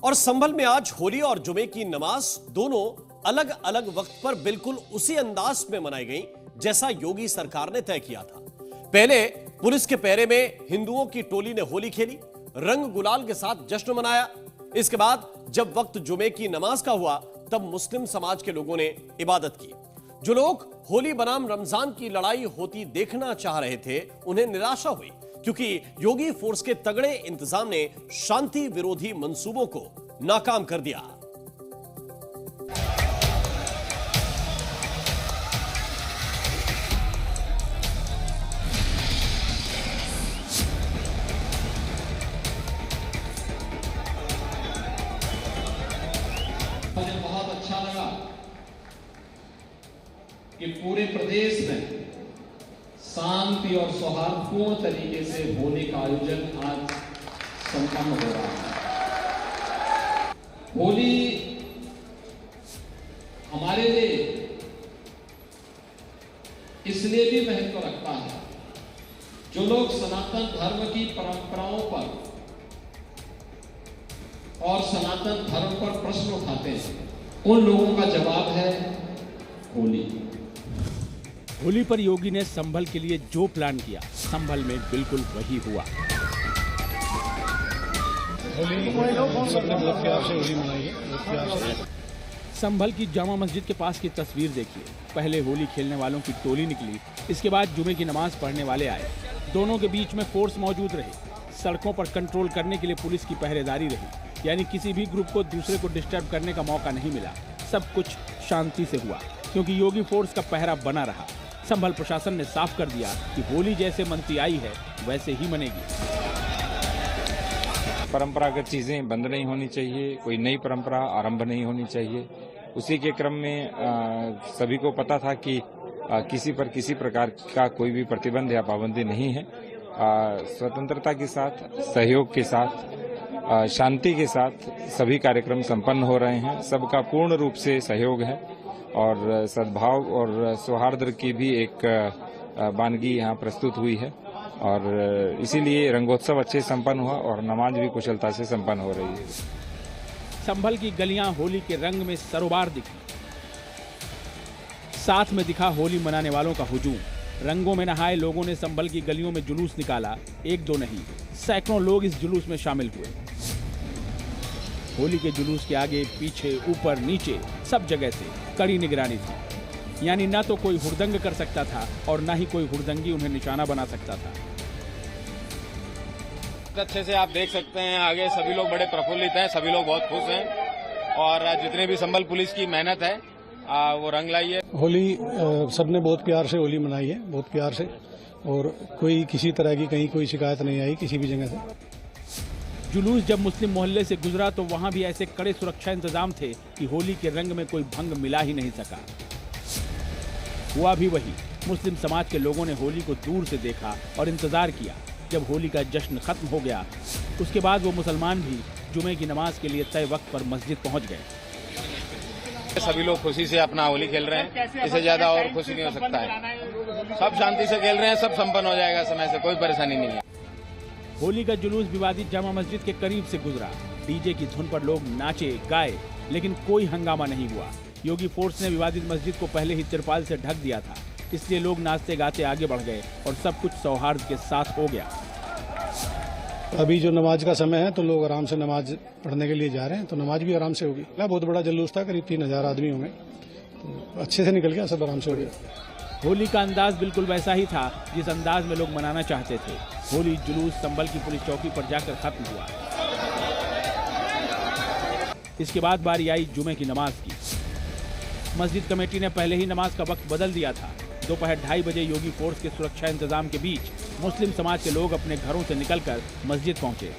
और संभल में आज होली और जुमे की नमाज दोनों अलग अलग वक्त पर बिल्कुल उसी अंदाज में मनाई गई जैसा योगी सरकार ने तय किया था। पहले पुलिस के पहरे में हिंदुओं की टोली ने होली खेली, रंग गुलाल के साथ जश्न मनाया। इसके बाद जब वक्त जुमे की नमाज का हुआ तब मुस्लिम समाज के लोगों ने इबादत की। जो लोग होली बनाम रमजान की लड़ाई होती देखना चाह रहे थे उन्हें निराशा हुई, क्योंकि योगी फोर्स के तगड़े इंतजाम ने शांति विरोधी मंसूबों को नाकाम कर दिया। मुझे बहुत अच्छा लगा कि पूरे प्रदेश में शांति और सौहार्दपूर्ण तरीके से होली का आयोजन आज संपन्न हो रहा है। होली हमारे लिए इसलिए भी महत्व रखता है, जो लोग सनातन धर्म की परंपराओं पर और सनातन धर्म पर प्रश्न उठाते हैं, उन लोगों का जवाब है होली। होली पर योगी ने संभल के लिए जो प्लान किया, संभल में बिल्कुल वही हुआ। सबने बहुत प्यार से होली मनाई है, बहुत प्यार से। संभल की जामा मस्जिद के पास की तस्वीर देखिए। पहले होली खेलने वालों की टोली निकली, इसके बाद जुमे की नमाज पढ़ने वाले आए। दोनों के बीच में फोर्स मौजूद रही। सड़कों पर कंट्रोल करने के लिए पुलिस की पहरेदारी रही, यानी किसी भी ग्रुप को दूसरे को डिस्टर्ब करने का मौका नहीं मिला। सब कुछ शांति से हुआ, क्योंकि योगी फोर्स का पहरा बना रहा। संभल प्रशासन ने साफ कर दिया कि होली जैसे मनती आई है वैसे ही मनेगी। परंपरागत चीजें बंद नहीं होनी चाहिए, कोई नई परंपरा आरंभ नहीं होनी चाहिए। उसी के क्रम में सभी को पता था कि किसी पर किसी प्रकार का कोई भी प्रतिबंध या पाबंदी नहीं है। स्वतंत्रता के साथ, सहयोग के साथ, शांति के साथ सभी कार्यक्रम संपन्न हो रहे हैं। सबका पूर्ण रूप से सहयोग है और सद्भाव और सौहार्द की भी एक वानगी यहाँ प्रस्तुत हुई है और इसीलिए रंगोत्सव अच्छे संपन्न हुआ और नमाज भी कुशलता से संपन्न हो रही है। संभल की गलियां होली के रंग में सरोबार दिखी। साथ में दिखा होली मनाने वालों का हुजूम। रंगों में नहाए लोगों ने संभल की गलियों में जुलूस निकाला। एक दो नहीं, सैकड़ों लोग इस जुलूस में शामिल हुए। होली के जुलूस के आगे पीछे ऊपर नीचे सब जगह से कड़ी निगरानी थी, यानी ना तो कोई हुड़दंग कर सकता था और ना ही कोई हुड़दंगी उन्हें निशाना बना सकता था। अच्छे से आप देख सकते हैं, आगे सभी लोग बड़े प्रफुल्लित हैं, सभी लोग बहुत खुश हैं और जितने भी संभल पुलिस की मेहनत है वो रंग लाई है। होली सबने बहुत प्यार से होली मनाई है, बहुत प्यार से, और कोई किसी तरह की कहीं कोई शिकायत नहीं आई किसी भी जगह से। जुलूस जब मुस्लिम मोहल्ले से गुजरा तो वहां भी ऐसे कड़े सुरक्षा इंतजाम थे कि होली के रंग में कोई भंग मिला ही नहीं सका। हुआ भी वही, मुस्लिम समाज के लोगों ने होली को दूर से देखा और इंतजार किया। जब होली का जश्न खत्म हो गया, उसके बाद वो मुसलमान भी जुमे की नमाज के लिए तय वक्त पर मस्जिद पहुंच गए। सभी लोग खुशी से अपना होली खेल रहे हैं, इससे ज्यादा और खुशी नहीं हो सकता है। सब शांति से खेल रहे हैं, सब संपन्न हो जाएगा समय से, कोई परेशानी नहीं है। होली का जुलूस विवादित जामा मस्जिद के करीब से गुजरा। डीजे की धुन पर लोग नाचे गाए, लेकिन कोई हंगामा नहीं हुआ। योगी फोर्स ने विवादित मस्जिद को पहले ही तिरपाल से ढक दिया था, इसलिए लोग नाचते गाते आगे बढ़ गए और सब कुछ सौहार्द के साथ हो गया। अभी जो नमाज का समय है तो लोग आराम से नमाज पढ़ने के लिए जा रहे हैं, तो नमाज भी आराम से होगी। बहुत बड़ा जुलूस था, करीब 3000 आदमी होंगे, तो अच्छे से निकल गया, सब आराम से हो गया। होली का अंदाज बिल्कुल वैसा ही था जिस अंदाज में लोग मनाना चाहते थे। होली जुलूस संभल की पुलिस चौकी पर जाकर खत्म हुआ। इसके बाद बारी आई जुमे की नमाज की। मस्जिद कमेटी ने पहले ही नमाज का वक्त बदल दिया था। दोपहर 2:30 बजे योगी फोर्स के सुरक्षा इंतजाम के बीच मुस्लिम समाज के लोग अपने घरों से निकलकर मस्जिद पहुंचे।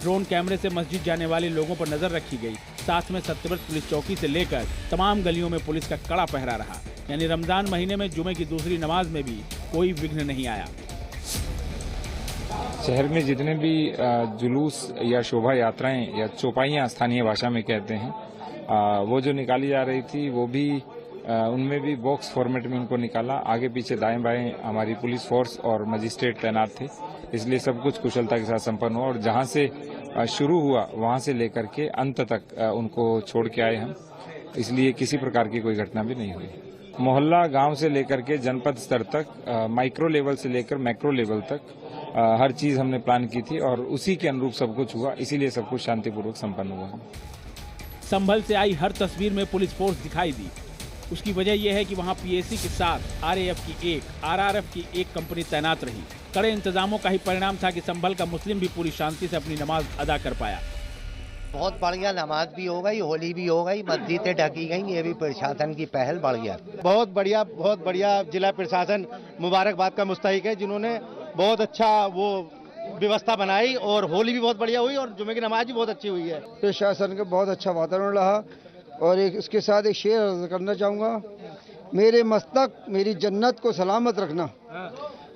ड्रोन कैमरे से मस्जिद जाने वाले लोगों पर नजर रखी गई। साथ में सत्यव्रत पुलिस चौकी से लेकर तमाम गलियों में पुलिस का कड़ा पहरा रहा, यानी रमजान महीने में जुमे की दूसरी नमाज में भी कोई विघ्न नहीं आया। शहर में जितने भी जुलूस या शोभा यात्राएं या चौपाइयां स्थानीय भाषा में कहते हैं, वो जो निकाली जा रही थी वो भी उनमें भी बॉक्स फॉर्मेट में उनको निकाला। आगे पीछे दाएं बाएं हमारी पुलिस फोर्स और मजिस्ट्रेट तैनात थे, इसलिए सब कुछ कुशलता के साथ संपन्न हुआ और जहां से शुरू हुआ वहां से लेकर के अंत तक उनको छोड़ के आए हम, इसलिए किसी प्रकार की कोई घटना भी नहीं हुई। मोहल्ला गांव से लेकर के जनपद स्तर तक, माइक्रो लेवल से लेकर मैक्रो लेवल तक हर चीज हमने प्लान की थी और उसी के अनुरूप सब कुछ हुआ, इसीलिए सब कुछ शांतिपूर्वक संपन्न हुआ। संभल से आई हर तस्वीर में पुलिस फोर्स दिखाई दी। उसकी वजह यह है कि वहां पीएसी के साथ आरएएफ की एक, आरआरएफ की एक कंपनी तैनात रही। कड़े इंतजामों का ही परिणाम था कि संभल का मुस्लिम भी पूरी शांति से अपनी नमाज अदा कर पाया। बहुत बढ़िया नमाज भी हो गई, होली भी हो गई, मस्जिदें ढकी गई, ये भी प्रशासन की पहल बढ़ गया। बहुत बढ़िया जिला प्रशासन मुबारकबाद का मुस्तहिक है, जिन्होंने बहुत अच्छा वो व्यवस्था बनाई और होली भी बहुत बढ़िया हुई और जुमे की नमाज भी बहुत अच्छी हुई है। प्रशासन का बहुत अच्छा वातावरण रहा और इसके साथ एक शेर अर्ज करना चाहूँगा, मेरे मस्तक मेरी जन्नत को सलामत रखना,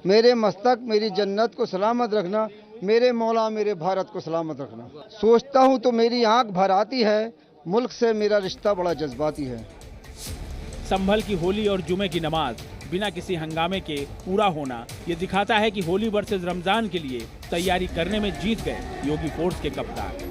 मेरे मस्तक मेरी जन्नत को सलामत रखना, मेरे मौला मेरे भारत को सलामत रखना। सोचता हूँ तो मेरी आंख भर आती है, मुल्क से मेरा रिश्ता बड़ा जज्बाती है। संभल की होली और जुमे की नमाज बिना किसी हंगामे के पूरा होना ये दिखाता है कि होली वर्सेस रमजान के लिए तैयारी करने में जीत गए योगी फोर्स के कप्तान।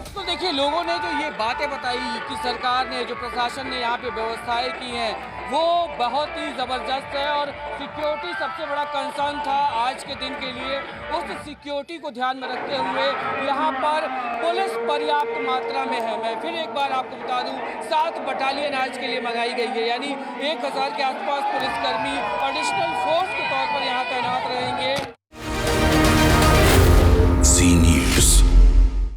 तो देखिए, लोगों ने जो ये बातें बताई कि सरकार ने, जो प्रशासन ने यहाँ पे व्यवस्थाएं की हैं, वो बहुत ही ज़बरदस्त है और सिक्योरिटी सबसे बड़ा कंसर्न था आज के दिन के लिए। उस सिक्योरिटी को ध्यान में रखते हुए यहाँ पर पुलिस पर्याप्त मात्रा में है। मैं फिर एक बार आपको बता दूं, 7 बटालियन आज के लिए मंगाई गई है, यानी 1000 के आसपास पुलिसकर्मी एडिशनल फोर्स के तौर पर यहाँ तैनात रहेंगे।